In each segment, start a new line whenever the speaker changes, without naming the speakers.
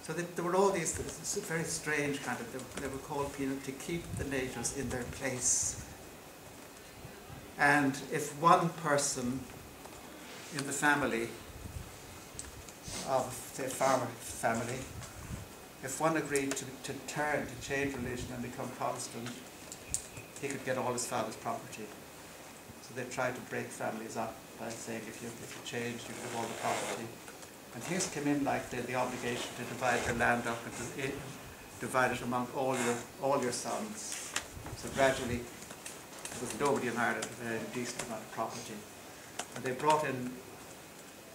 So there were all these very strange kind of, they were called penal to keep the natives in their place. And if one person in the family of, say, a farmer family, if one agreed to change religion and become Protestant, he could get all his father's property. So they tried to break families up by saying if you change, you have all the property. And things came in like the obligation to divide the land up and divide it among all your sons. So gradually, there was nobody in Ireland who had a decent amount of property. And they brought in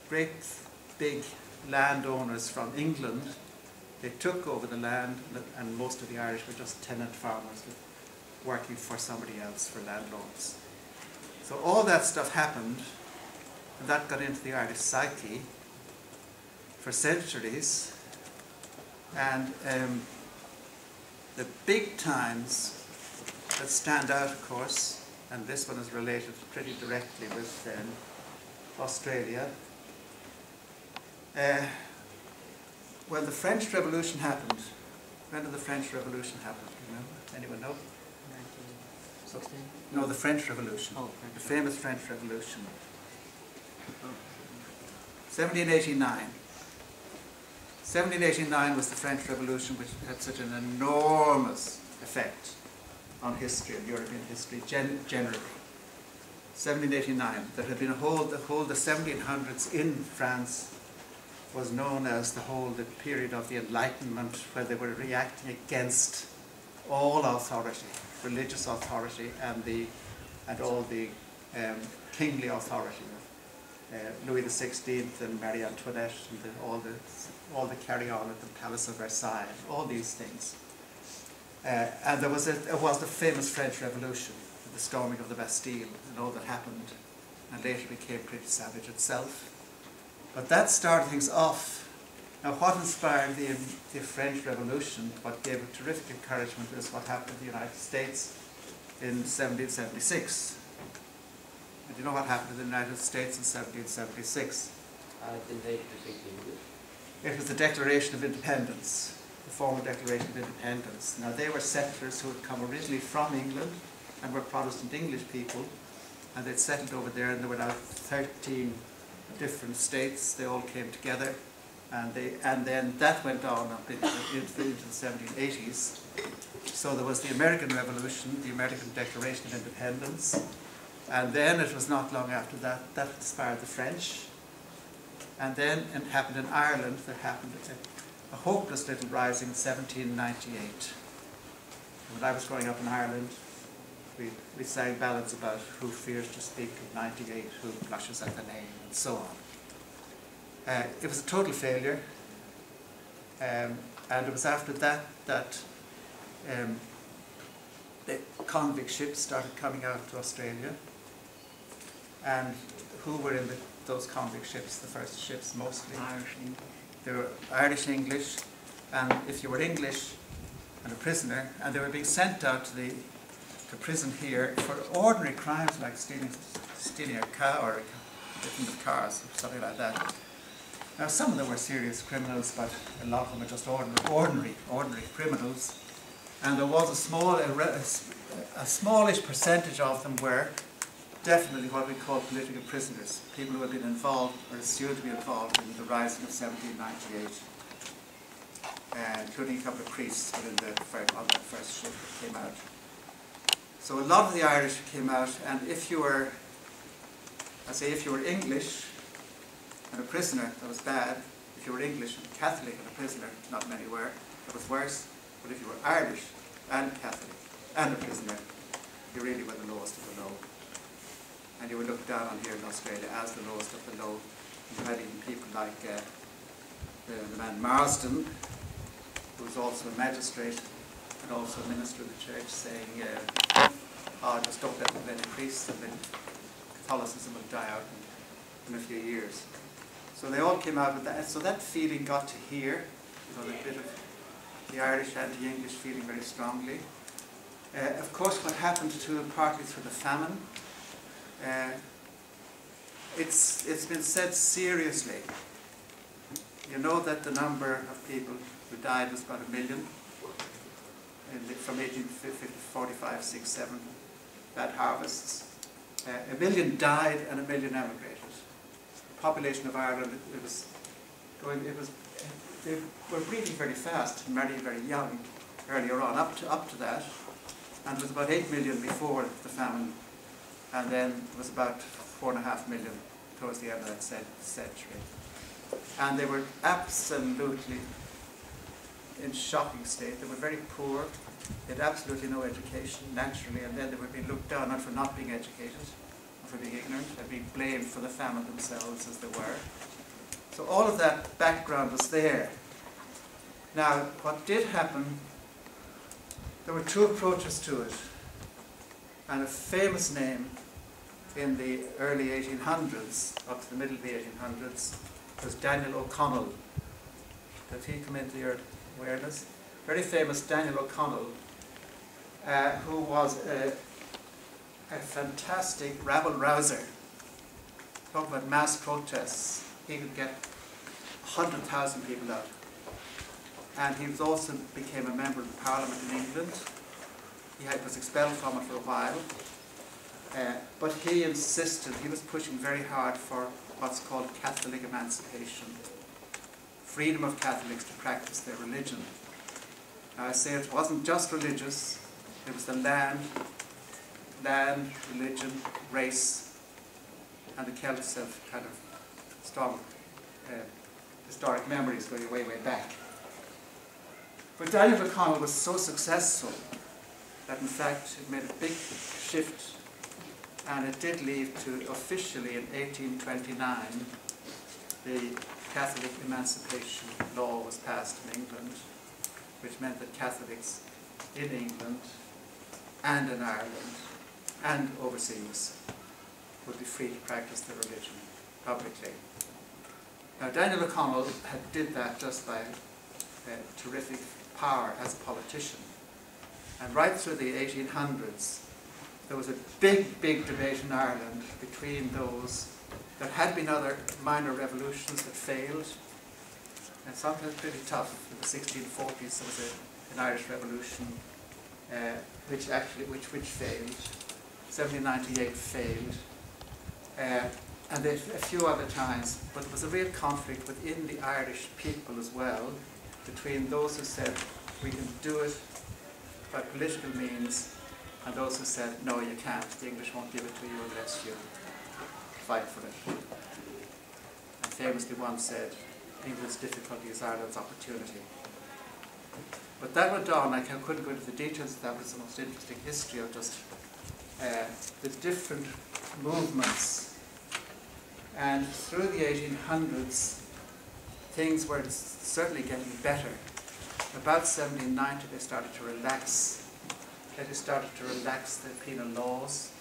great big landowners from England. They took over the land, and most of the Irish were just tenant farmers working for somebody else for land loans. So all that stuff happened, and that got into the Irish psyche for centuries. And the big times that stand out, of course, and this one is related pretty directly with Australia. When the French Revolution happened, when did the French Revolution happen? Remember? Anyone know?
1916?
No, the French Revolution.
Oh,
the famous French Revolution. 1789. 1789 was the French Revolution, which had such an enormous effect on history, on European history generally. 1789. There had been the whole the 1700s in France was known as the period of the Enlightenment, where they were reacting against all authority, religious authority, and all the kingly authority of Louis XVI and Marie Antoinette, and all the carry-on at the Palace of Versailles, all these things. And it was the famous French Revolution, the storming of the Bastille, and all that happened, and later became pretty savage itself. But that started things off. Now, what inspired the French Revolution, what gave it terrific encouragement, is what happened in the United States in 1776. And do you know what happened in the United States in 1776?
Didn't they speak English?
It was the Declaration of Independence, the formal Declaration of Independence. Now, they were settlers who had come originally from England and were Protestant English people, and they'd settled over there, and there were now 13 different states. They all came together, and then that went on up into the 1780s. So there was the American Revolution, the American Declaration of Independence, and then it was not long after that inspired the French. And then it happened in Ireland. There happened a hopeless little rising in 1798. When I was growing up in Ireland, we sang ballads about who fears to speak of 98, who blushes at the name, and so on. It was a total failure, and it was after that the convict ships started coming out to Australia. And who were in those convict ships, the first ships mostly?
Irish English.
They were Irish English, and if you were English and a prisoner, and they were being sent out to prison here for ordinary crimes like stealing a cow or getting the cars or something like that. Now, some of them were serious criminals, but a lot of them were just ordinary criminals. And there was a smallish percentage of them were definitely what we call political prisoners, people who had been involved or assumed to be involved in the rising of 1798, including a couple of priests on that first ship that came out. So a lot of the Irish came out, and if you were English and a prisoner, that was bad. If you were English and Catholic and a prisoner, not many were, that was worse. But if you were Irish and Catholic and a prisoner, you really were the lowest of the low. And you were looked down on here in Australia as the lowest of the low. You had even people like the man Marsden, who was also a magistrate and also a minister of the church, saying, just don't let them be priests, and then Catholicism will die out in a few years. So they all came out with that. So that feeling got to here, a bit of the Irish anti-English feeling very strongly. Of course, what happened to them partly through the famine, it's been said seriously you know that the number of people who died was about 1 million from 1850 to 45, 6, 7 bad harvests. 1 million died and 1 million emigrated. The population of Ireland, they were breeding very fast and very, very young earlier on, up to that. And it was about 8 million before the famine, and then it was about 4.5 million towards the end of that century. And they were absolutely in shocking state. They were very poor. They had absolutely no education, naturally, and then they were being looked down on for not being educated, or for being ignorant, and being blamed for the famine themselves as they were. So all of that background was there. Now, what did happen, there were two approaches to it. And a famous name in the early 1800s, up to the middle of the 1800s, was Daniel O'Connell. Did he come into your awareness? Very famous Daniel O'Connell, who was a fantastic rabble-rouser. Talk about mass protests. He could get 100,000 people out. And he also became a member of Parliament in England. He was expelled from it for a while. But he insisted, he was pushing very hard for what's called Catholic emancipation. Freedom of Catholics to practice their religion. Now I say it wasn't just religious, it was the land, religion, race, and the Celts have kind of strong historic memories going way, way back. But Daniel O'Connell was so successful that in fact it made a big shift, and it did lead to officially in 1829 the Catholic Emancipation Law was passed in England, which meant that Catholics in England and in Ireland and overseas would be free to practice their religion publicly. Now Daniel O'Connell did that just by terrific power as a politician. And right through the 1800s, there was a big, big debate in Ireland between those. There had been other minor revolutions that failed, and sometimes pretty tough. In the 1640s, there was an Irish Revolution, which failed. 1798 failed, and a few other times. But there was a real conflict within the Irish people as well, between those who said we can do it by political means, and those who said no, you can't. The English won't give it to you unless you fight for it. And famously one said, England's difficulty is Ireland's opportunity. But that went on. I couldn't go into the details of that, but it's the most interesting history of just the different movements. And through the 1800s, things were certainly getting better. About 1790, they started to relax. They started to relax the penal laws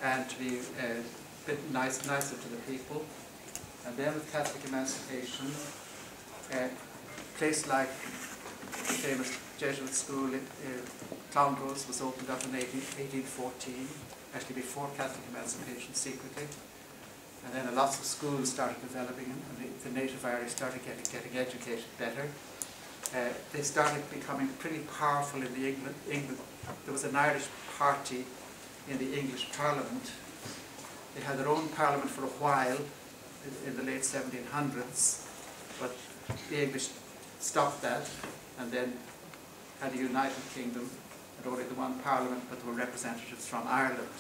and to be a bit nicer to the people. And then with Catholic emancipation, a place like the famous Jesuit school in Clongowes was opened up in 1814, actually before Catholic emancipation, secretly. And then lots of schools started developing, and the native Irish started getting educated better. They started becoming pretty powerful in the England. There was an Irish party in the English Parliament. They had their own parliament for a while in the late 1700s, but the English stopped that and then had a united kingdom and only the one parliament, but there were representatives from Ireland.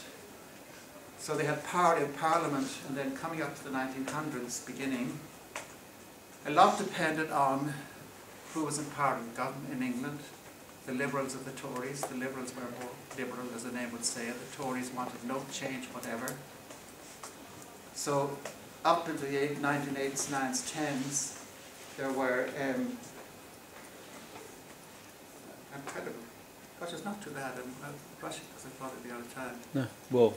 So they had power in Parliament, and then coming up to the 1900s beginning, a lot depended on who was in power in England. The Liberals of the Tories. The Liberals were more liberal, as the name would say, and the Tories wanted no change whatever. So up into the 1980s, 9s, 10s, there were, I'm kind of, gosh, it's not too bad. I'm rushing because I thought it'd be out of time.
No, well,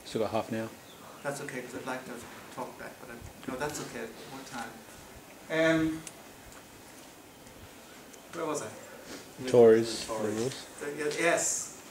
still got half an hour.
That's okay, because I'd like to talk back, but no, that's okay, more time. Where was I?
Tories, Liberals.
Yes.